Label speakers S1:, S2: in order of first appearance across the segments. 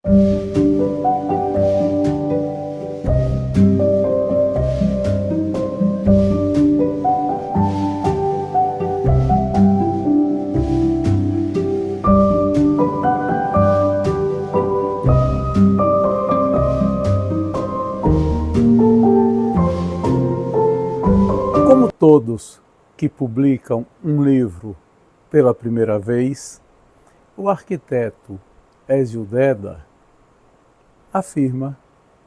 S1: Como todos que publicam um livro pela primeira vez, o arquiteto Ézio Deda afirma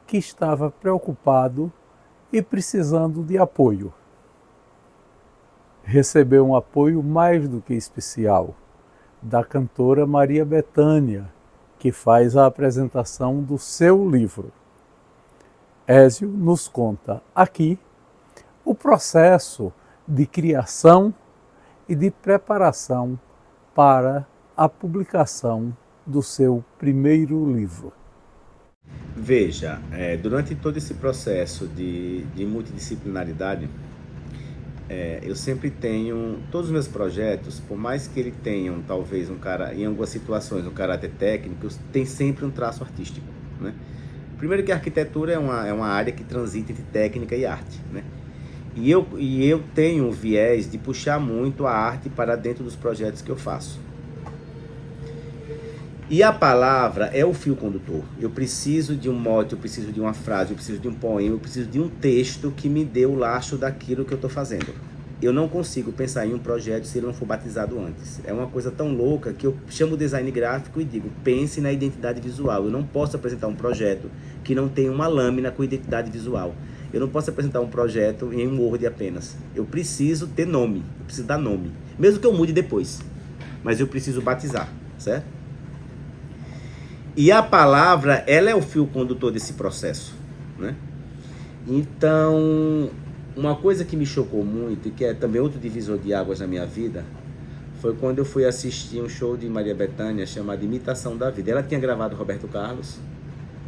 S1: que estava preocupado e precisando de apoio. Recebeu um apoio mais do que especial da cantora Maria Bethânia, que faz a apresentação do seu livro. Ézio nos conta aqui o processo de criação e de preparação para a publicação do seu primeiro livro.
S2: Veja, durante todo esse processo de multidisciplinaridade, eu sempre tenho, todos os meus projetos, por mais que ele tenham talvez em algumas situações um caráter técnico, tem sempre um traço artístico, né? Primeiro que a arquitetura é uma área que transita entre técnica e arte, né? E eu tenho um viés de puxar muito a arte para dentro dos projetos que eu faço. E a palavra é o fio condutor. Eu preciso de um mote, eu preciso de uma frase, eu preciso de um poema, eu preciso de um texto que me dê o lastro daquilo que eu estou fazendo. Eu não consigo pensar em um projeto se ele não for batizado antes. É uma coisa tão louca que eu chamo o design gráfico e digo, pense na identidade visual. Eu não posso apresentar um projeto que não tenha uma lâmina com identidade visual. Eu não posso apresentar um projeto em um Word apenas. Eu preciso ter nome, eu preciso dar nome. Mesmo que eu mude depois. Mas eu preciso batizar, certo? E a palavra, ela é o fio condutor desse processo, né? Então, uma coisa que me chocou muito, e que é também outro divisor de águas na minha vida, foi quando eu fui assistir um show de Maria Bethânia chamado Imitação da Vida. Ela tinha gravado Roberto Carlos.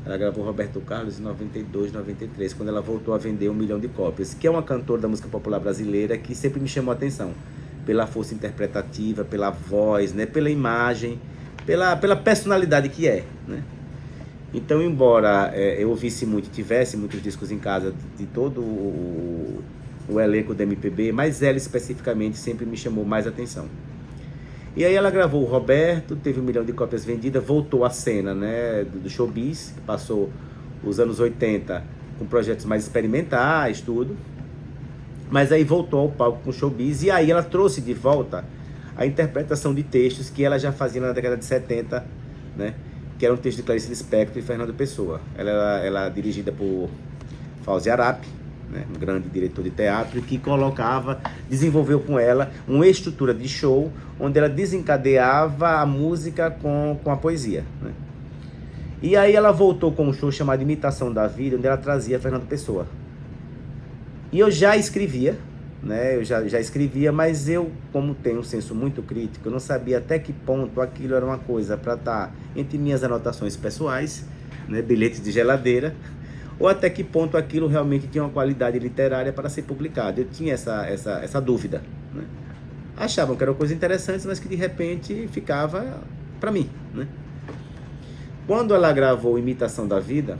S2: Ela gravou Roberto Carlos em 92, 93, quando ela voltou a vender 1 milhão de cópias, que é uma cantora da música popular brasileira que sempre me chamou a atenção, pela força interpretativa, pela voz, né, pela imagem, pela personalidade que é, né? Então, embora eu ouvisse muito, tivesse muitos discos em casa de todo o elenco do MPB, mas ela especificamente sempre me chamou mais atenção. E aí ela gravou o Roberto, teve 1 milhão de cópias vendidas, voltou à cena, né, do showbiz, que passou os anos 80 com projetos mais experimentais, tudo. Mas aí voltou ao palco com o showbiz e aí ela trouxe de volta a interpretação de textos que ela já fazia na década de 70, né, que era um texto de Clarice Lispector e Fernando Pessoa. Ela é dirigida por Fauzi Arap, né, um grande diretor de teatro, que desenvolveu com ela uma estrutura de show onde ela desencadeava a música com a poesia, né? E aí ela voltou com um show chamado Imitação da Vida, onde ela trazia Fernando Pessoa. E eu já escrevia, né? Eu já escrevia, mas eu, como tenho um senso muito crítico, eu não sabia até que ponto aquilo era uma coisa para estar entre minhas anotações pessoais, né, bilhetes de geladeira, ou até que ponto aquilo realmente tinha uma qualidade literária para ser publicado. Eu tinha essa dúvida, né? Achavam que eram coisas interessantes, mas que de repente ficava para mim, né? Quando ela gravou Imitação da Vida,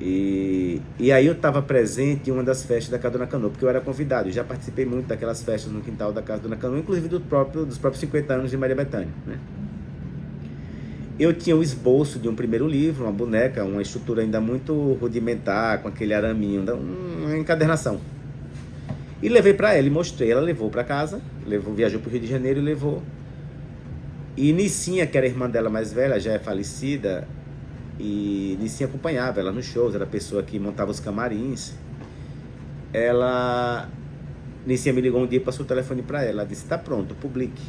S2: e aí eu estava presente em uma das festas da Casa Dona Canoa, porque eu era convidado, eu já participei muito daquelas festas no quintal da Casa Dona Canoa, inclusive dos próprios 50 anos de Maria Bethânia, né? Eu tinha o esboço de um primeiro livro, uma boneca, uma estrutura ainda muito rudimentar, com aquele araminho, uma encadernação. E levei para ela e mostrei. Ela levou para casa, viajou para o Rio de Janeiro e levou. E Nicinha, que era a irmã dela mais velha, já é falecida, e Nicinha acompanhava ela nos shows, era a pessoa que montava os camarins. Nicinha me ligou um dia e passou o telefone para ela. Ela disse, tá pronto, publique.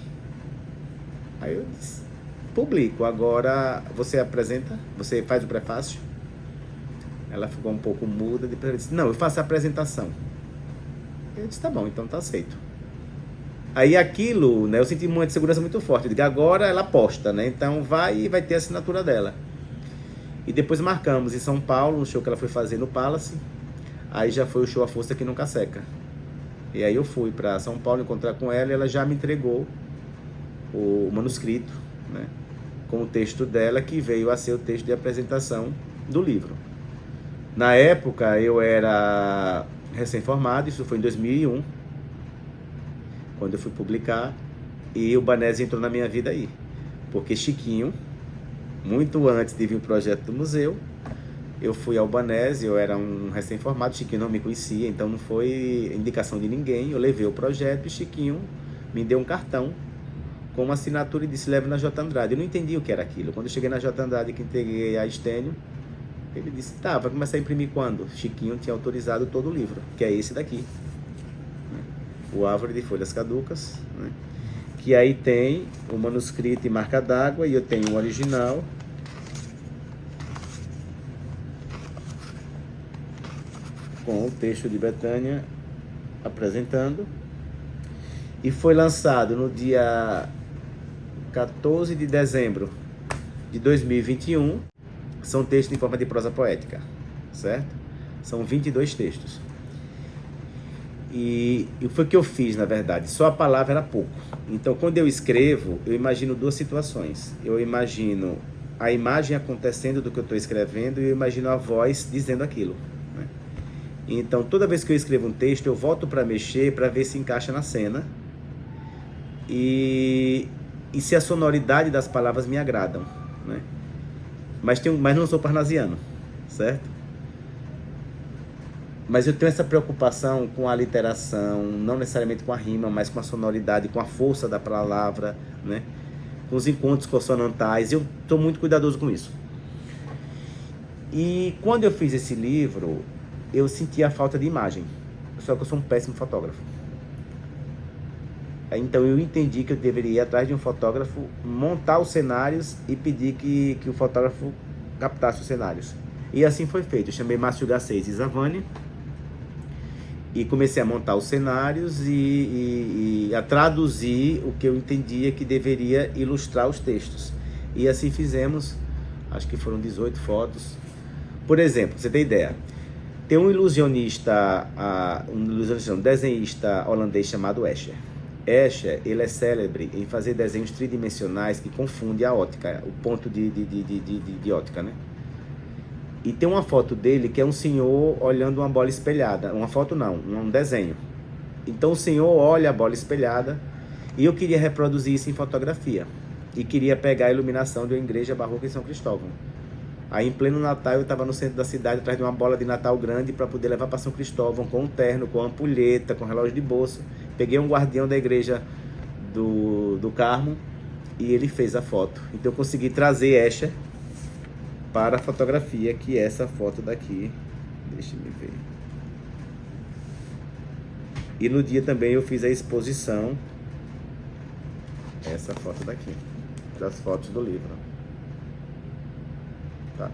S2: Aí eu disse, publico, agora você apresenta, você faz o prefácio? Ela ficou um pouco muda, depois ela disse, não, eu faço a apresentação. Eu disse, tá bom, então tá aceito. Aí aquilo, né, eu senti uma segurança muito forte, eu digo, agora ela posta, né, então vai ter a assinatura dela. E depois marcamos em São Paulo, no show que ela foi fazer no Palace, aí já foi o show A Força Que Nunca Seca. E aí eu fui para São Paulo encontrar com ela e ela já me entregou o manuscrito, né, com o texto dela, que veio a ser o texto de apresentação do livro. Na época eu era recém-formado, isso foi em 2001, quando eu fui publicar, e o Banese entrou na minha vida aí, porque Chiquinho, muito antes de vir o projeto do museu, eu fui ao Banese, eu era um recém-formado, Chiquinho não me conhecia, então não foi indicação de ninguém, eu levei o projeto e Chiquinho me deu um cartão com uma assinatura e disse: leve na J. Andrade. Eu não entendi o que era aquilo. Quando eu cheguei na J. Andrade, que entreguei a Estênio, ele disse: tá, vai começar a imprimir quando? Chiquinho tinha autorizado todo o livro, que é esse daqui, o Árvore de Folhas Caducas, né? Que aí tem o manuscrito e marca d'água, e eu tenho o original. Com o texto de Betânia apresentando. E foi lançado no dia 14 de dezembro de 2021. São textos em forma de prosa poética, certo? São 22 textos. E foi o que eu fiz, na verdade. Só a palavra era pouco. Então, quando eu escrevo, eu imagino duas situações. Eu imagino a imagem acontecendo do que eu estou escrevendo e eu imagino a voz dizendo aquilo, né? Então, toda vez que eu escrevo um texto, eu volto para mexer, para ver se encaixa na cena. E se a sonoridade das palavras me agradam, né? Mas não sou parnasiano, certo? Mas eu tenho essa preocupação com a literação, não necessariamente com a rima, mas com a sonoridade, com a força da palavra, né? Com os encontros consonantais. Eu estou muito cuidadoso com isso. E quando eu fiz esse livro, eu senti a falta de imagem. Só que eu sou um péssimo fotógrafo. Então eu entendi que eu deveria ir atrás de um fotógrafo, montar os cenários e pedir que o fotógrafo captasse os cenários. E assim foi feito. Eu chamei Márcio Garcês e Zavani e comecei a montar os cenários e a traduzir o que eu entendia que deveria ilustrar os textos. E assim fizemos, acho que foram 18 fotos. Por exemplo, pra você ter ideia, tem um desenhista holandês chamado Escher. Escher, ele é célebre em fazer desenhos tridimensionais que confundem a ótica, o ponto de ótica, né? E tem uma foto dele que é um senhor olhando uma bola espelhada. Uma foto não, um desenho. Então o senhor olha a bola espelhada e eu queria reproduzir isso em fotografia. E queria pegar a iluminação de uma igreja barroca em São Cristóvão. Aí em pleno Natal eu estava no centro da cidade atrás de uma bola de Natal grande para poder levar para São Cristóvão com um terno, com ampulheta, com relógio de bolso. Peguei um guardião da igreja do Carmo e ele fez a foto. Então eu consegui trazer Escher para a fotografia, que é essa foto daqui. Deixa eu ver. E no dia também eu fiz a exposição, essa foto daqui, das fotos do livro. Tá.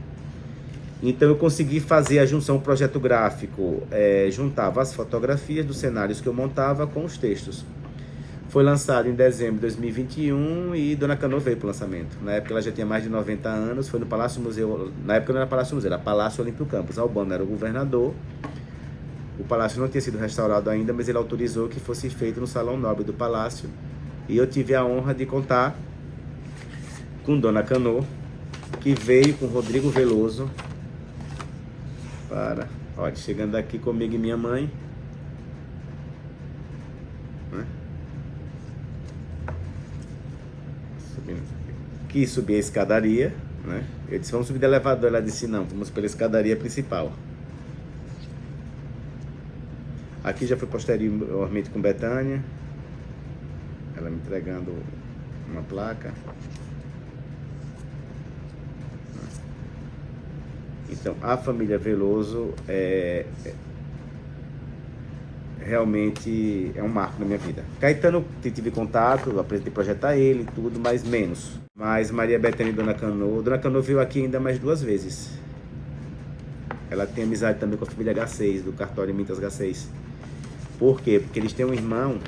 S2: Então eu consegui fazer a junção, o projeto gráfico, juntava as fotografias dos cenários que eu montava com os textos. Foi lançado em dezembro de 2021 e Dona Canoa veio para o lançamento. Na época ela já tinha mais de 90 anos, foi no Palácio Museu, na época não era Palácio Museu, era Palácio Olímpio Campos. Albano era o governador, o palácio não tinha sido restaurado ainda, mas ele autorizou que fosse feito no Salão Nobre do Palácio. E eu tive a honra de contar com Dona Canoa, que veio com Rodrigo Veloso, olha, chegando aqui comigo e minha mãe, né? Quis subir a escadaria, né? Eu disse: vamos subir de elevador. Ela disse: não, vamos pela escadaria principal. Aqui já foi posteriormente com Betânia, ela me entregando uma placa. Então, a família Veloso realmente é um marco na minha vida. Caetano, tive contato, apresentei projeto a ele e tudo, mas menos. Mas Maria Bethânia e Dona Canoa veio aqui ainda mais 2 vezes. Ela tem amizade também com a família Garcês, do cartório Mintas Garcês. Por quê? Porque eles têm um irmão,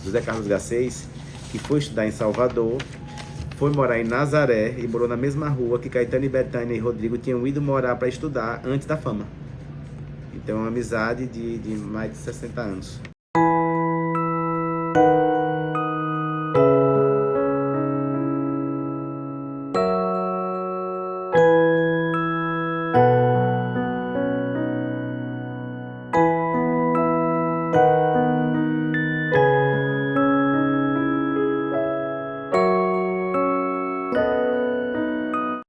S2: José Carlos Garcês, que foi estudar em Salvador, foi morar em Nazaré e morou na mesma rua que Caetano e Bethânia e Rodrigo tinham ido morar para estudar antes da fama. Então é uma amizade de mais de 60 anos.